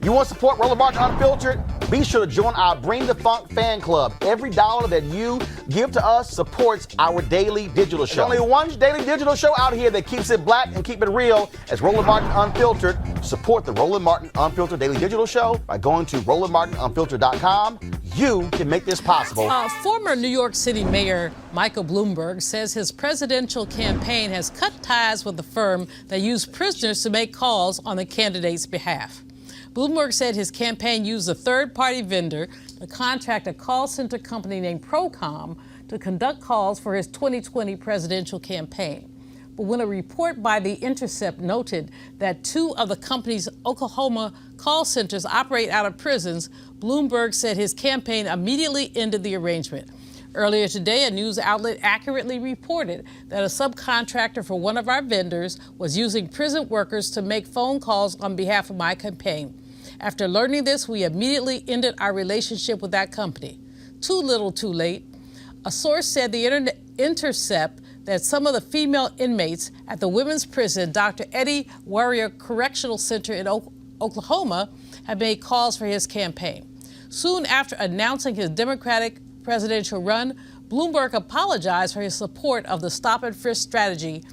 You want to support Roland Martin Unfiltered? Be sure to join our Bring the Funk fan club. Every dollar that you give to us supports our daily digital show. There's only one daily digital show out here that keeps it black and keep it real as Roland Martin Unfiltered. Support the Roland Martin Unfiltered daily digital show by going to RolandMartinUnfiltered.com. You can make this possible. Former New York City Mayor Michael Bloomberg says his presidential campaign has cut ties with the firm that used prisoners to make calls on the candidate's behalf. Bloomberg said his campaign used a third-party vendor to contract a call center company named ProCom to conduct calls for his 2020 presidential campaign. But when a report by the Intercept noted that two of the company's Oklahoma call centers operate out of prisons, Bloomberg said his campaign immediately ended the arrangement. Earlier today, a news outlet accurately reported that a subcontractor for one of our vendors was using prison workers to make phone calls on behalf of my campaign. After learning this, we immediately ended our relationship with that company. Too little, too late. A source said the Intercept that some of the female inmates at the women's prison, Dr. Eddie Warrior Correctional Center in Oklahoma, had made calls for his campaign. Soon after announcing his Democratic presidential run, Bloomberg apologized for his support of the stop and frisk strategy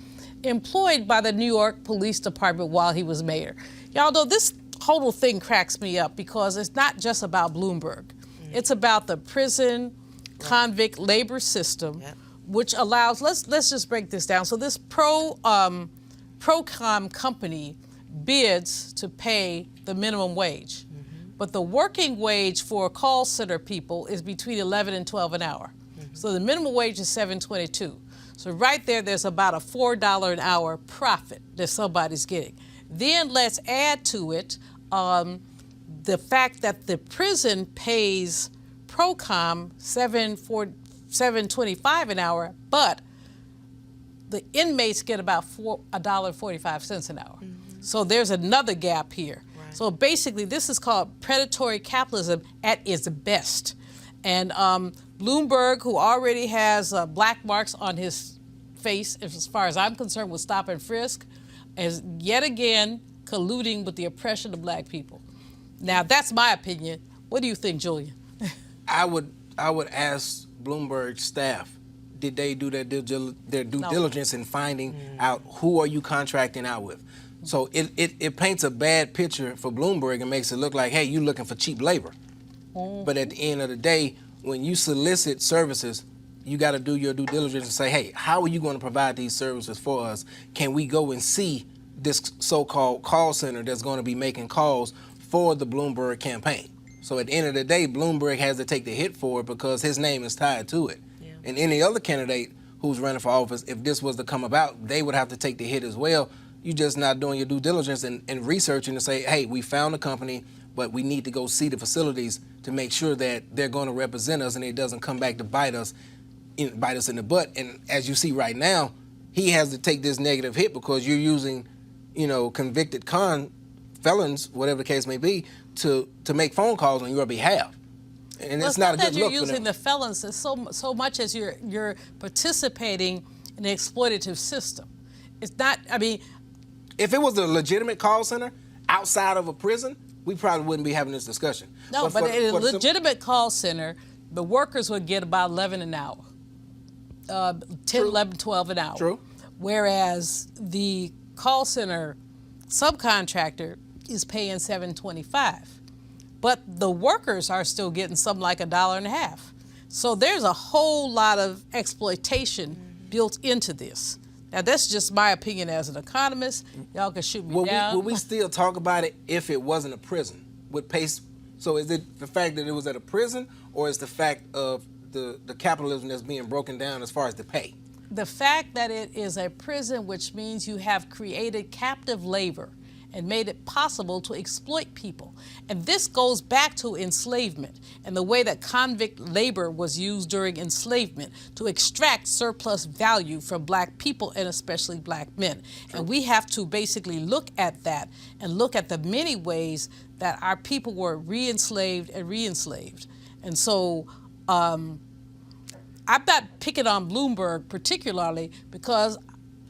employed by the New York Police Department while he was mayor. Y'all know this whole thing cracks me up because it's not just about Bloomberg. It's about the prison convict labor system, which allows, let's just break this down. So this ProCom company bids to pay the minimum wage. But the working wage for call center people is between 11 and 12 an hour. So the minimum wage is $7.22. So right there's about a $4 an hour profit that somebody's getting. Then let's add to it the fact that the prison pays ProCom $7.25 an hour, but the inmates get about $1.45 an hour. So there's another gap here. Right. So basically, this is called predatory capitalism at its best. And Bloomberg, who already has black marks on his face, as far as I'm concerned, with stop and frisk, is yet again colluding with the oppression of black people. Now, that's my opinion. What do you think, Julian? I would ask Bloomberg staff, did they do their due diligence in finding out who are you contracting out with? So it paints a bad picture for Bloomberg and makes it look like, hey, you're looking for cheap labor. But at the end of the day, when you solicit services, you got to do your due diligence and say, hey, how are you going to provide these services for us? Can we go and see this so-called call center that's going to be making calls for the Bloomberg campaign? So at the end of the day, Bloomberg has to take the hit for it because his name is tied to it. Yeah. And any other candidate who's running for office, if this was to come about, they would have to take the hit as well. You're just not doing your due diligence and researching to say, hey, we found a company, but we need to go see the facilities to make sure that they're going to represent us and it doesn't come back to bite us in the butt. And as you see right now, he has to take this negative hit because you're using, convicted felons, whatever the case may be, to make phone calls on your behalf. And it's not a good look for them. You're using the felons so much as you're participating in the exploitative system. It's not, if it was a legitimate call center outside of a prison, we probably wouldn't be having this discussion. No, but in a legitimate call center, the workers would get about 11 an hour, 10, 11, 12 an hour. True. Whereas the call center subcontractor is paying $7.25. But the workers are still getting something like $1.50. So there's a whole lot of exploitation built into this. Now, that's just my opinion as an economist. Y'all can shoot me down. Will we still talk about it if it wasn't a prison? So is it the fact that it was at a prison, or is the fact of the capitalism that's being broken down as far as the pay? The fact that it is a prison, which means you have created captive labor and made it possible to exploit people. And this goes back to enslavement and the way that convict labor was used during enslavement to extract surplus value from black people and especially black men. True. And we have to basically look at that and look at the many ways that our people were re-enslaved and re-enslaved. And so I'm not picking on Bloomberg particularly because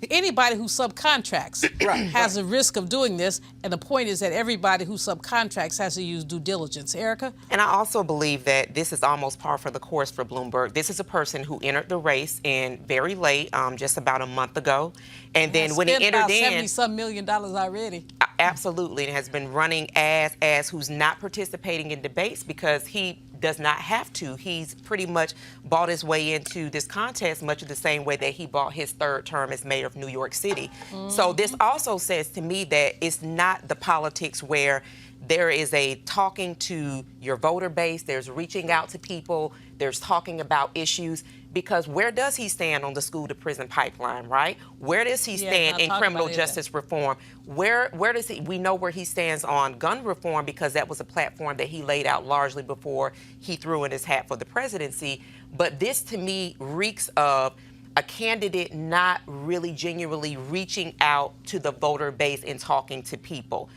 anybody who subcontracts has a risk of doing this, and the point is that everybody who subcontracts has to use due diligence. Erica? And I also believe that this is almost par for the course for Bloomberg. This is a person who entered the race in very late, just about a month ago. And then when he entered about in, $70-some million already. Absolutely, and has been running as who's not participating in debates because he does not have to. He's pretty much bought his way into this contest much of the same way that he bought his third term as mayor of New York City. So this also says to me that it's not the politics where there is a talking to your voter base, there's reaching out to people, there's talking about issues, because where does he stand on the school to prison pipeline, right? Where does he stand in criminal justice reform? Where does he, we know where he stands on gun reform because that was a platform that he laid out largely before he threw in his hat for the presidency. But this to me reeks of a candidate not really genuinely reaching out to the voter base and talking to people.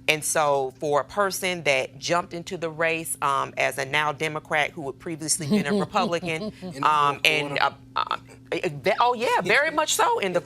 And so for a person that jumped into the race as a now Democrat who had previously been a Republican, oh yeah, very much so in the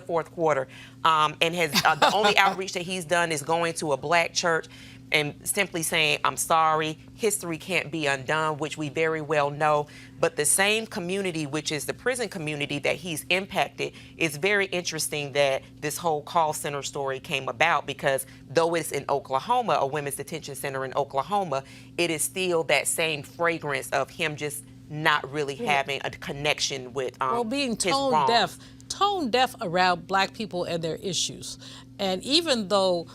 fourth quarter, and has the only outreach that he's done is going to a black church and simply saying, I'm sorry, history can't be undone, which we very well know. But the same community, which is the prison community that he's impacted, is very interesting that this whole call center story came about because though it's in Oklahoma, a women's detention center in Oklahoma, it is still that same fragrance of him just not really having a connection with being his wrongs. tone deaf around black people and their issues. And even though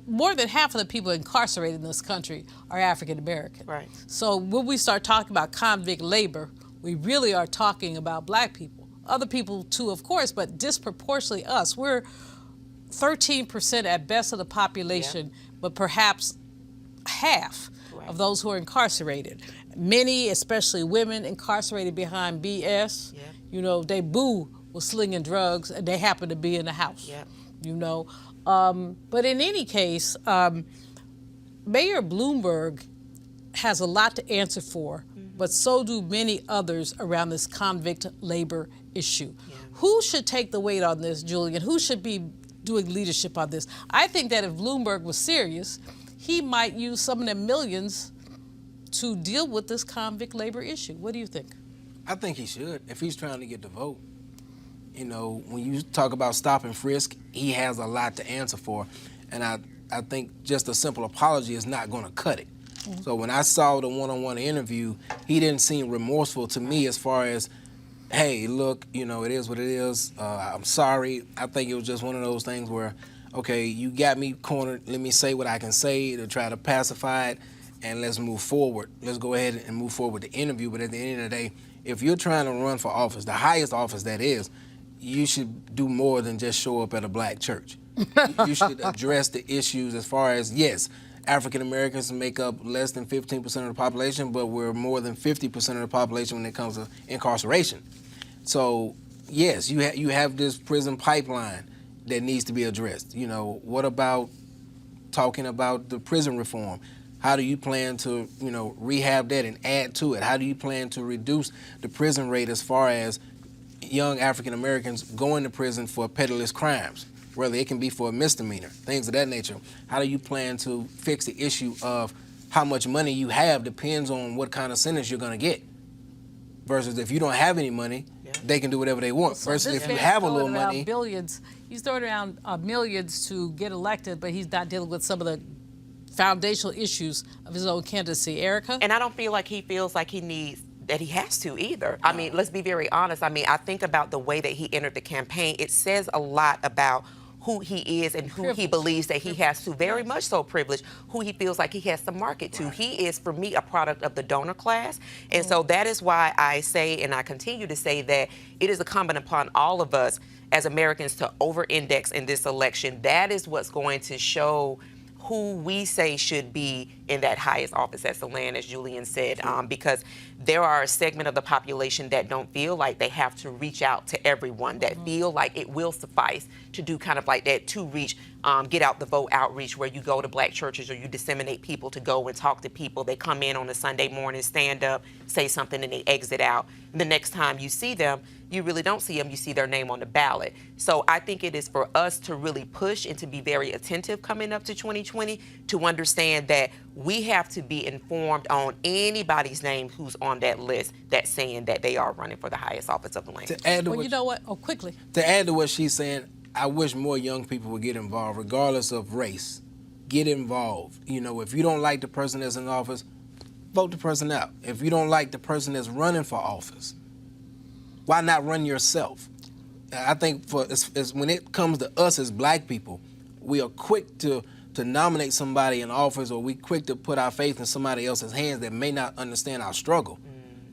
more than half of the people incarcerated in this country are African American. Right. So when we start talking about convict labor, we really are talking about black people. Other people too, of course, but disproportionately us. We're 13% at best of the population, but perhaps half of those who are incarcerated. Many, especially women, incarcerated behind BS. They boo was slinging drugs and they happen to be in the house. But in any case, Mayor Bloomberg has a lot to answer for, but so do many others around this convict labor issue. Who should take the weight on this, Julian? Who should be doing leadership on this? I think that if Bloomberg was serious, he might use some of the millions to deal with this convict labor issue. What do you think? I think he should, if he's trying to get the vote. When you talk about stop and frisk, he has a lot to answer for. And I think just a simple apology is not going to cut it. So when I saw the one-on-one interview, he didn't seem remorseful to me as far as, hey, look, it is what it is. I'm sorry. I think it was just one of those things where, okay, you got me cornered. Let me say what I can say to try to pacify it, and let's move forward. Let's go ahead and move forward with the interview. But at the end of the day, if you're trying to run for office, the highest office that is, you should do more than just show up at a black church. You should address the issues as far as, yes, African Americans make up less than 15% of the population, but we're more than 50% of the population when it comes to incarceration. So, yes, you have this prison pipeline that needs to be addressed. What about talking about the prison reform? How do you plan to, rehab that and add to it? How do you plan to reduce the prison rate as far as young African Americans going to prison for peddler's crimes, whether it can be for a misdemeanor, things of that nature? How do you plan to fix the issue of how much money you have depends on what kind of sentence you're going to get? Versus if you don't have any money, they can do whatever they want. So versus if you have a little money. He's throwing around millions to get elected, but he's not dealing with some of the foundational issues of his own candidacy. Erica? And I don't feel like he feels like he has to either. I mean, let's be very honest. I mean, I think about the way that he entered the campaign. It says a lot about who he is and who he believes that he has to, very much so privileged, who he feels like he has to market to. He is, for me, a product of the donor class. And so that is why I say, and I continue to say, that it is incumbent upon all of us as Americans to over-index in this election. That is what's going to show who we say should be in that highest office. That's the land, as Julian said, because there are a segment of the population that don't feel like they have to reach out to everyone, that feel like it will suffice to do kind of like that to reach, get out the vote outreach, where you go to black churches or you disseminate people to go and talk to people. They come in on a Sunday morning, stand up, say something, and they exit out. And the next time you see them, you really don't see them, you see their name on the ballot. So I think it is for us to really push and to be very attentive coming up to 2020 to understand that we have to be informed on anybody's name who's on that list that's saying that they are running for the highest office of the land. To add to Well, you know what? Oh, quickly. To add to what she's saying, I wish more young people would get involved, regardless of race. Get involved. You know, if you don't like the person that's in office, vote the person out. If you don't like the person that's running for office, why not run yourself? I think when it comes to us as black people, we are quick to nominate somebody in office, or we quick to put our faith in somebody else's hands that may not understand our struggle.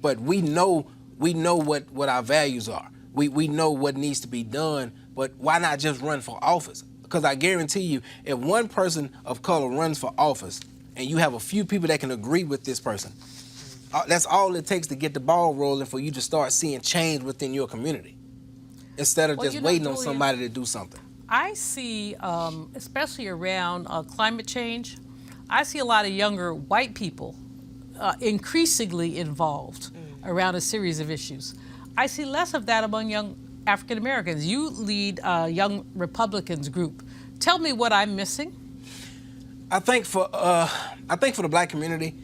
But we know what our values are. We know what needs to be done, but why not just run for office? Because I guarantee you, if one person of color runs for office and you have a few people that can agree with this person, that's all it takes to get the ball rolling for you to start seeing change within your community, instead of just waiting on somebody to do something. I see, especially around climate change, I see a lot of younger white people increasingly involved around a series of issues. I see less of that among young African Americans. You lead a Young Republicans group. Tell me what I'm missing. I think for the black community,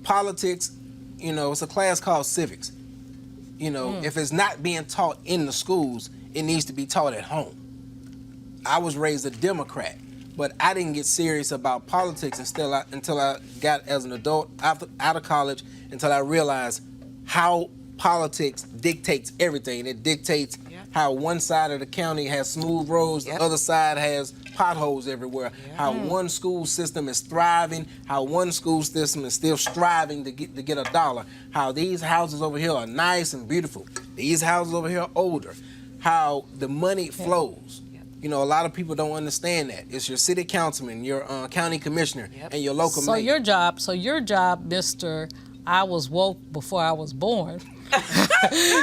politics, you know, it's a class called civics. You know, if it's not being taught in the schools, it needs to be taught at home. I was raised a Democrat, but I didn't get serious about politics until I got as an adult out of college, until I realized how politics dictates everything. It dictates how one side of the county has smooth roads, the other side has potholes everywhere, how one school system is thriving, how one school system is still striving to get a dollar, how these houses over here are nice and beautiful, these houses over here are older, how the money flows. You know, a lot of people don't understand that. It's your city councilman, your county commissioner, and your local mayor. So your job, Mr. I was woke before I was born.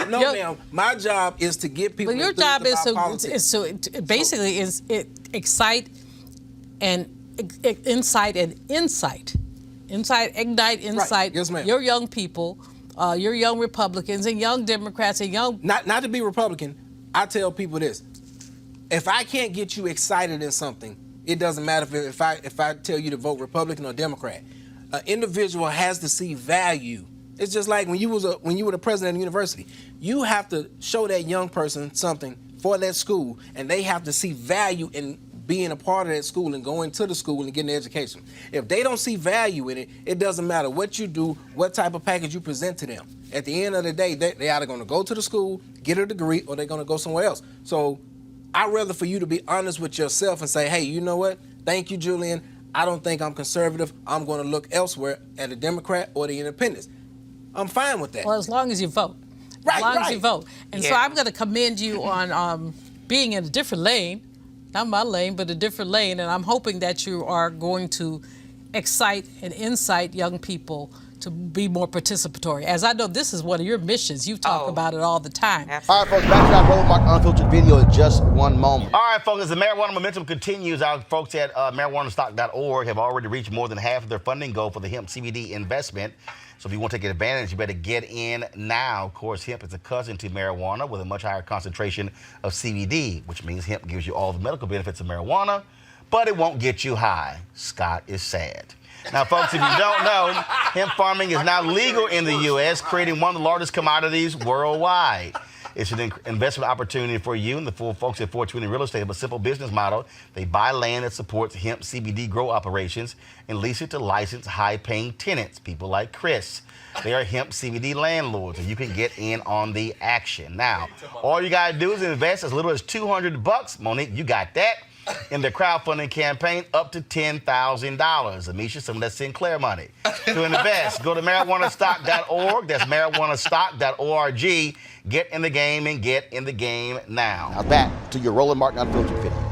No, ma'am. My job is to get people. But your job is to basically excite and insight. Ignite insight. Right. Yes, ma'am. Your young people, your young Republicans and young Democrats and young. Not to be Republican, I tell people this: if I can't get you excited in something, it doesn't matter if I tell you to vote Republican or Democrat. An individual has to see value. It's just like when you were the president of the university. You have to show that young person something for that school, and they have to see value in being a part of that school and going to the school and getting an education. If they don't see value in it, it doesn't matter what you do, what type of package you present to them. At the end of the day, they're either going to go to the school, get a degree, or they're going to go somewhere else. So I'd rather for you to be honest with yourself and say, hey, you know what? Thank you, Julian. I don't think I'm conservative. I'm going to look elsewhere at a Democrat or the Independents. I'm fine with that. Well, as long as you vote. Right, as long as you vote. And so Yeah. I'm going to commend you on being in a different lane, not my lane, but a different lane. And I'm hoping that you are going to excite and incite young people to be more participatory. As I know, this is one of your missions. You talk about it all the time. All right, folks, back to our Roland Mark Unfiltered video in just one moment. All right, folks, as the marijuana momentum continues, our folks at marijuanastock.org have already reached more than half of their funding goal for the hemp CBD investment. So if you want to take advantage, you better get in now. Of course, hemp is a cousin to marijuana with a much higher concentration of CBD, which means hemp gives you all the medical benefits of marijuana, but it won't get you high. Scott is sad. Now, folks, if you don't know, hemp farming is now legal in the U.S., creating one of the largest commodities worldwide. It's an investment opportunity for you and the folks at 420 Real Estate have a simple business model. They buy land that supports hemp CBD grow operations and lease it to licensed, high-paying tenants, people like Chris. They are hemp CBD landlords, and you can get in on the action. Now, all you got to do is invest as little as $200. Monique, you got that. In their crowdfunding campaign, up to $10,000. Amisha, some of that Sinclair money. To invest, go to marijuanastock.org. That's marijuanastock.org. Get in the game and get in the game now. Now back to your Roland Martin Unfiltered video.